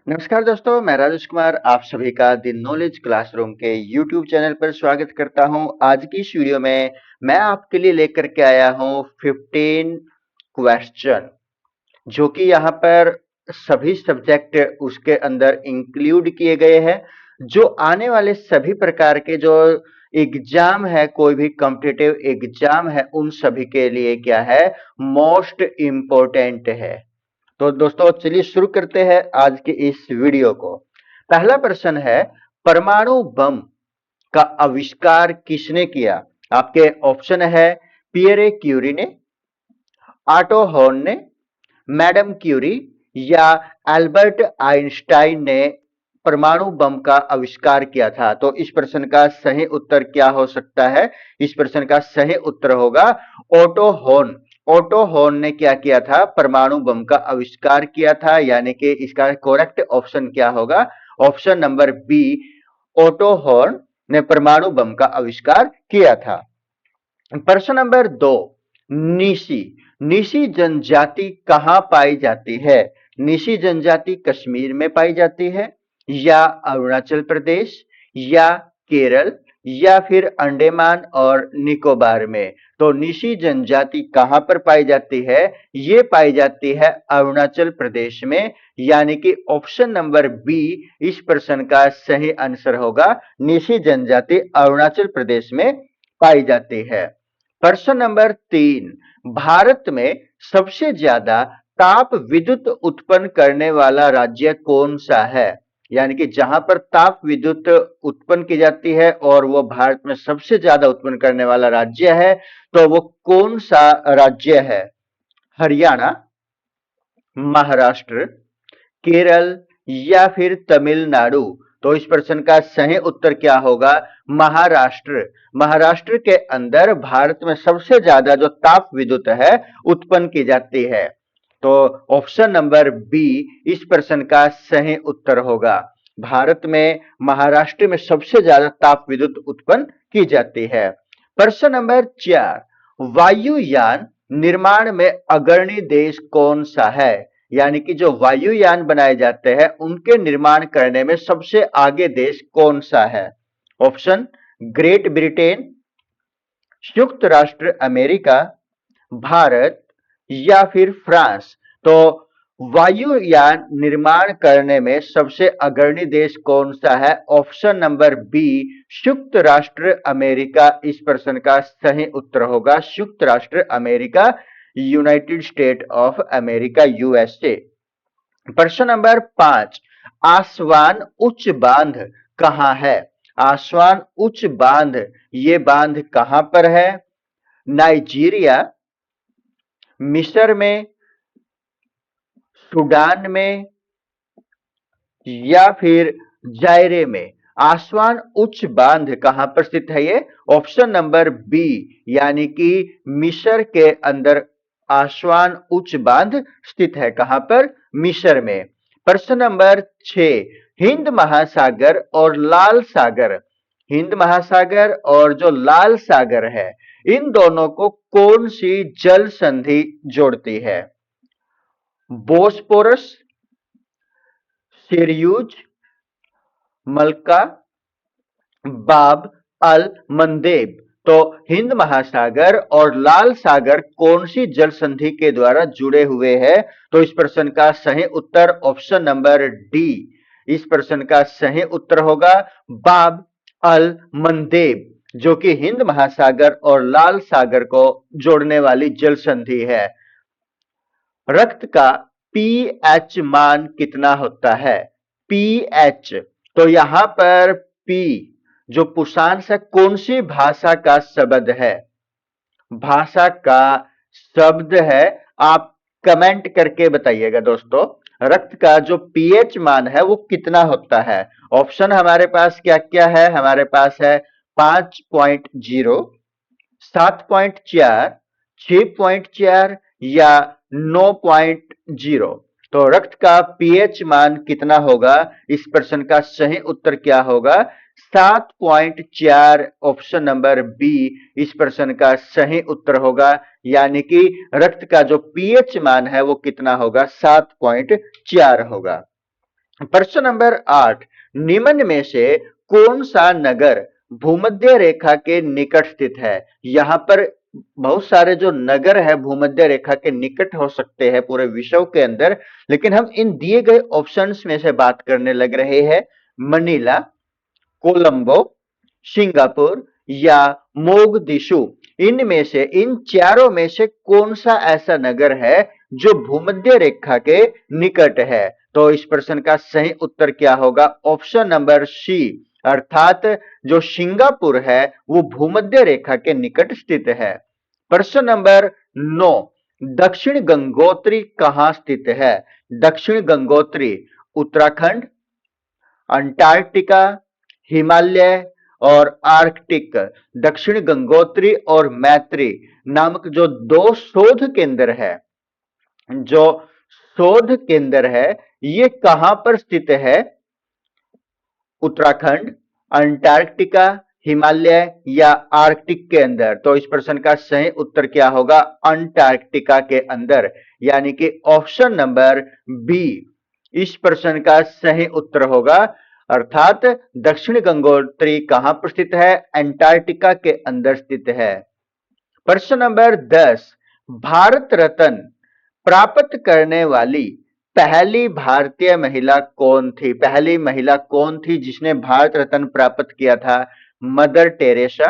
नमस्कार दोस्तों, मैं राजेश कुमार आप सभी का द नॉलेज क्लासरूम के यूट्यूब चैनल पर स्वागत करता हूं। आज की इस वीडियो में मैं आपके लिए लेकर के आया हूं 15 क्वेश्चन जो कि यहाँ पर सभी सब्जेक्ट उसके अंदर इंक्लूड किए गए हैं। जो आने वाले सभी प्रकार के जो एग्जाम है, कोई भी कॉम्पिटिटिव एग्जाम है, उन सभी के लिए क्या है, मोस्ट इम्पोर्टेंट है। तो दोस्तों चलिए शुरू करते हैं आज के इस वीडियो को। पहला प्रश्न है, परमाणु बम का आविष्कार किसने किया? आपके ऑप्शन है पियरे क्यूरी ने, ऑटो हॉर्न ने, मैडम क्यूरी या एल्बर्ट आइंस्टाइन ने परमाणु बम का आविष्कार किया था। तो इस प्रश्न का सही उत्तर क्या हो सकता है? इस प्रश्न का सही उत्तर होगा ऑटो हॉर्न। ऑटो हॉर्न ने क्या किया था? परमाणु बम का आविष्कार किया था, यानी कि इसका करेक्ट ऑप्शन क्या होगा? Option number B, auto horn ने परमाणु बम का आविष्कार किया था। प्रश्न नंबर 2, निशी निशी जनजाति कहां पाई जाती है? निशी जनजाति कश्मीर में पाई जाती है, या अरुणाचल प्रदेश, या केरल, या फिर अंडमान और निकोबार में? तो निशी जनजाति कहां पर पाई जाती है? ये पाई जाती है अरुणाचल प्रदेश में, यानी कि ऑप्शन नंबर बी इस प्रश्न का सही आंसर होगा। निशी जनजाति अरुणाचल प्रदेश में पाई जाती है। प्रश्न नंबर 3, भारत में सबसे ज्यादा ताप विद्युत उत्पन्न करने वाला राज्य कौन सा है? यानी कि जहां पर ताप विद्युत उत्पन्न की जाती है और वो भारत में सबसे ज्यादा उत्पन्न करने वाला राज्य है, तो वो कौन सा राज्य है? हरियाणा, महाराष्ट्र, केरल या फिर तमिलनाडु? तो इस प्रश्न का सही उत्तर क्या होगा? महाराष्ट्र। महाराष्ट्र के अंदर भारत में सबसे ज्यादा जो ताप विद्युत है उत्पन्न की जाती है। तो ऑप्शन नंबर बी इस प्रश्न का सही उत्तर होगा। भारत में महाराष्ट्र में सबसे ज्यादा ताप विद्युत उत्पन्न की जाती है। प्रश्न नंबर 4, वायुयान निर्माण में अग्रणी देश कौन सा है? यानी कि जो वायुयान बनाए जाते हैं उनके निर्माण करने में सबसे आगे देश कौन सा है? ऑप्शन, ग्रेट ब्रिटेन, संयुक्त राष्ट्र अमेरिका, भारत या फिर फ्रांस? तो वायुयान निर्माण करने में सबसे अग्रणी देश कौन सा है? ऑप्शन नंबर बी, संयुक्त राष्ट्र अमेरिका इस प्रश्न का सही उत्तर होगा। संयुक्त राष्ट्र America, United state of America, USA. प्रश्न नंबर 5, आसवान उच्च बांध कहां है? आसवान उच्च बांध, ये बांध कहां पर है? नाइजीरिया, मिस्र में, सूडान में या फिर जायरे में? आसवान उच्च बांध कहां पर स्थित है? ये ऑप्शन नंबर बी, यानी कि मिस्र के अंदर आसवान उच्च बांध स्थित है। कहां पर? मिस्र में। प्रश्न नंबर 6, हिंद महासागर और लाल सागर, हिंद महासागर और जो लाल सागर है, इन दोनों को कौन सी जल संधि जोड़ती है? बोस्पोरस, सिरयूज, मलका, बाब अल मंदेब? तो हिंद महासागर और लाल सागर कौन सी जल संधि के द्वारा जुड़े हुए हैं? तो इस प्रश्न का सही उत्तर ऑप्शन नंबर डी इस प्रश्न का सही उत्तर होगा, बाब अल मंदेब, जो कि हिंद महासागर और लाल सागर को जोड़ने वाली जल संधि है। रक्त का पीएच मान कितना होता है? पीएच, तो यहां पर पी जो पुषांश है, कौन सी भाषा का शब्द है? भाषा का शब्द है। आप कमेंट करके बताइएगा दोस्तों, रक्त का जो पीएच मान है वो कितना होता है? ऑप्शन हमारे पास क्या क्या है? हमारे पास है 5.0, 7.4, 6.4 या 9.0? तो रक्त का पीएच मान कितना होगा? इस प्रश्न का सही उत्तर क्या होगा? 7.4, ऑप्शन नंबर बी इस प्रश्न का सही उत्तर होगा। यानी कि रक्त का जो पीएच मान है वो कितना होगा? 7.4 होगा। प्रश्न नंबर 8, निम्न में से कौन सा नगर भूमध्य रेखा के निकट स्थित है? यहां पर बहुत सारे जो नगर है भूमध्य रेखा के निकट हो सकते हैं पूरे विश्व के अंदर, लेकिन हम इन दिए गए ऑप्शंस में से बात करने लग रहे हैं। मनीला, कोलंबो, सिंगापुर या मोगदिशु। इनमें से इन चारों में से कौन सा ऐसा नगर है जो भूमध्य रेखा के निकट है? तो इस प्रश्न का सही उत्तर क्या होगा? ऑप्शन नंबर सी, अर्थात जो सिंगापुर है वो भूमध्य रेखा के निकट स्थित है। प्रश्न नंबर 9, दक्षिण गंगोत्री कहां स्थित है? दक्षिण गंगोत्री उत्तराखंड, अंटार्कटिका, हिमालय और आर्कटिक। दक्षिण गंगोत्री और मैत्री नामक जो दो शोध केंद्र है, जो शोध केंद्र है, ये कहां पर स्थित है? उत्तराखंड, अंटार्कटिका, हिमालय या आर्कटिक के अंदर? तो इस प्रश्न का सही उत्तर क्या होगा? अंटार्कटिका के अंदर, यानी कि ऑप्शन नंबर बी इस प्रश्न का सही उत्तर होगा। अर्थात दक्षिण गंगोत्री कहां पर स्थित है? अंटार्कटिका के अंदर स्थित है। प्रश्न नंबर 10, भारत रत्न प्राप्त करने वाली पहली भारतीय महिला कौन थी? पहली महिला कौन थी जिसने भारत रत्न प्राप्त किया था? मदर टेरेसा,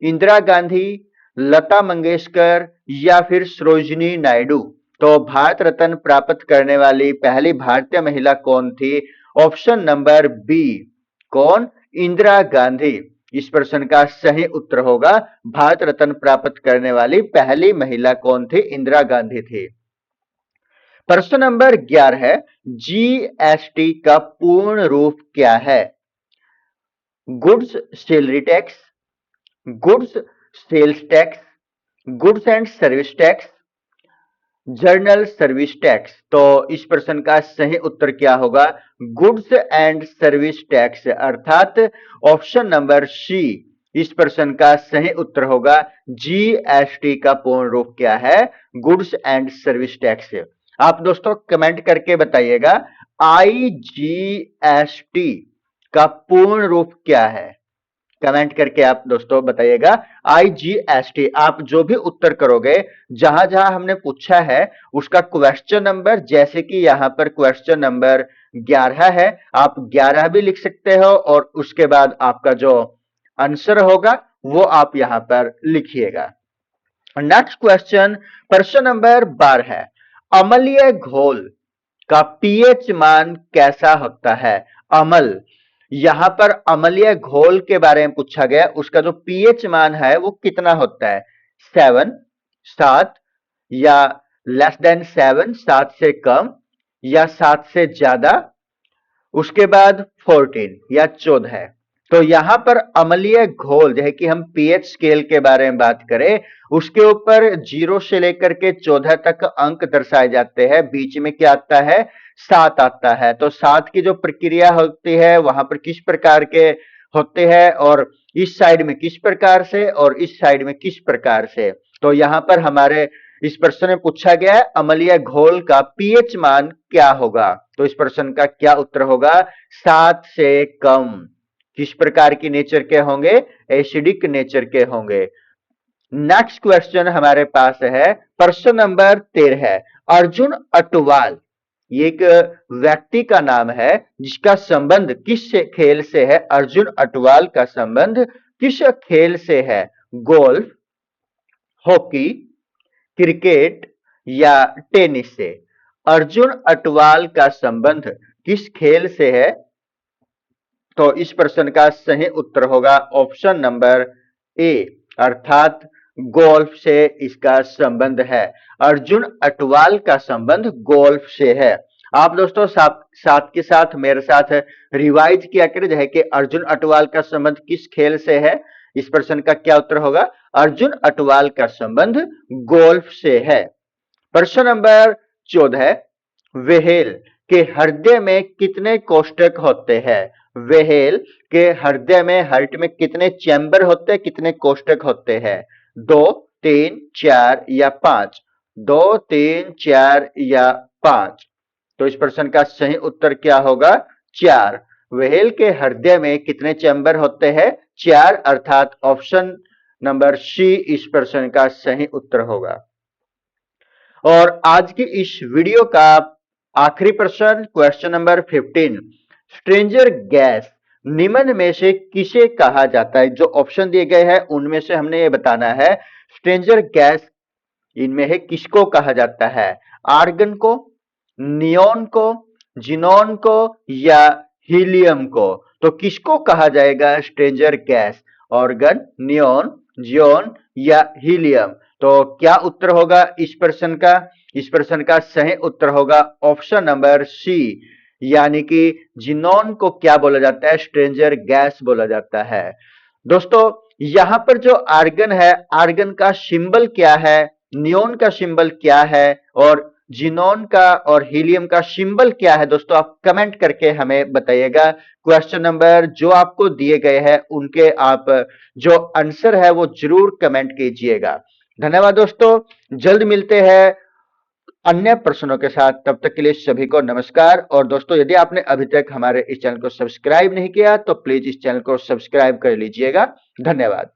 इंदिरा गांधी, लता मंगेशकर या फिर सरोजिनी नायडू? तो भारत रत्न प्राप्त करने वाली पहली भारतीय महिला कौन थी? ऑप्शन नंबर बी, कौन? इंदिरा गांधी। इस प्रश्न का सही उत्तर होगा भारत रत्न प्राप्त करने वाली पहली महिला कौन थी? इंदिरा गांधी थी। प्रश्न नंबर 11 है, जीएसटी का पूर्ण रूप क्या है? Goods salary tax, goods sales tax, goods and service tax, journal service tax. तो इस प्रश्न का सही उत्तर क्या होगा? गुड्स एंड सर्विस टैक्स, अर्थात ऑप्शन नंबर सी इस प्रश्न का सही उत्तर होगा। जीएसटी का पूर्ण रूप क्या है? Goods and service tax. आप दोस्तों कमेंट करके बताइएगा आईजीएसटी का पूर्ण रूप क्या है? कमेंट करके आप दोस्तों बताइएगा आईजीएसटी। आप जो भी उत्तर करोगे, जहां जहां हमने पूछा है उसका क्वेश्चन नंबर, जैसे कि यहां पर क्वेश्चन नंबर 11 है, आप 11 भी लिख सकते हो और उसके बाद आपका जो आंसर होगा वो आप यहां पर लिखिएगा। नेक्स्ट क्वेश्चन, प्रश्न नंबर 12 है, अम्लीय घोल का पीएच मान कैसा होता है? अम्ल, यहां पर अम्लीय घोल के बारे में पूछा गया, उसका जो पीएच मान है वो कितना होता है? 7, 7 या लेस देन 7, 7 से कम या 7 से ज्यादा, उसके बाद 14 या 14। तो यहां पर अम्लीय घोल जो है कि हम पीएच स्केल के बारे में बात करें, उसके ऊपर 0 से लेकर के 14 तक अंक दर्शाए जाते हैं। बीच में क्या आता है? 7 आता है। तो 7 की जो प्रक्रिया होती है वहां पर किस प्रकार के होते हैं, और इस साइड में किस प्रकार से और इस साइड में किस प्रकार से? तो यहां पर हमारे इस प्रश्न में पूछा गया है अम्लीय घोल का पीएच मान क्या होगा? तो इस प्रश्न का क्या उत्तर होगा? 7 से कम। किस प्रकार की नेचर के होंगे? एसिडिक नेचर के होंगे। नेक्स्ट क्वेश्चन हमारे पास है प्रश्न नंबर 13 है, अर्जुन अटवाल ये एक व्यक्ति का नाम है जिसका संबंध किस खेल से है? अर्जुन अटवाल का संबंध किस खेल से है? गोल्फ, हॉकी, क्रिकेट या टेनिस से? अर्जुन अटवाल का संबंध किस खेल से है? तो इस प्रश्न का सही उत्तर होगा ऑप्शन नंबर ए, अर्थात गोल्फ से इसका संबंध है। अर्जुन अटवाल का संबंध गोल्फ से है। आप दोस्तों साथ साथ के साथ मेरे साथ रिवाइज किया करें, जो है कि अर्जुन अटवाल का संबंध किस खेल से है? इस प्रश्न का क्या उत्तर होगा? अर्जुन अटवाल का संबंध गोल्फ से है। प्रश्न नंबर 14, व्हेल के हृदय में कितने कोष्ठक होते हैं? व्हेल के हृदय में, हार्ट में कितने चैम्बर होते हैं, कितने कोष्ठक होते हैं? 2, 3, 4 या 5? 2, 3, 4 या 5? तो इस प्रश्न का सही उत्तर क्या होगा? 4। व्हेल के हृदय में कितने चैम्बर होते हैं? 4, अर्थात ऑप्शन नंबर सी इस प्रश्न का सही उत्तर होगा। और आज की इस वीडियो का आखिरी प्रश्न, क्वेश्चन नंबर 15। स्ट्रेंजर गैस निम्न में से किसे कहा जाता है? जो ऑप्शन दिए गए हैं उनमें से हमने ये बताना है। स्ट्रेंजर गैस इनमें है किसको कहा जाता है? आर्गन को, नियोन को, जिनोन को या हीलियम को? तो किसको कहा जाएगा stranger gas? Argon, neon, xenon या हीलियम? तो क्या उत्तर होगा इस प्रश्न का? इस प्रश्न का सही उत्तर होगा ऑप्शन नंबर सी, यानी कि जिनोन को क्या बोला जाता है? स्ट्रेंजर गैस बोला जाता है। दोस्तों, यहां पर जो आर्गन है, आर्गन का सिंबल क्या है, नियोन का सिंबल क्या है और जिनोन का और हीलियम का सिंबल क्या है? दोस्तों, आप कमेंट करके हमें बताइएगा। क्वेश्चन नंबर जो आपको दिए गए हैं उनके आप जो आंसर है वो जरूर कमेंट कीजिएगा। धन्यवाद दोस्तों, जल्द मिलते हैं अन्य प्रश्नों के साथ। तब तक के लिए सभी को नमस्कार। और दोस्तों, यदि आपने अभी तक हमारे इस चैनल को सब्सक्राइब नहीं किया तो प्लीज इस चैनल को सब्सक्राइब कर लीजिएगा। धन्यवाद।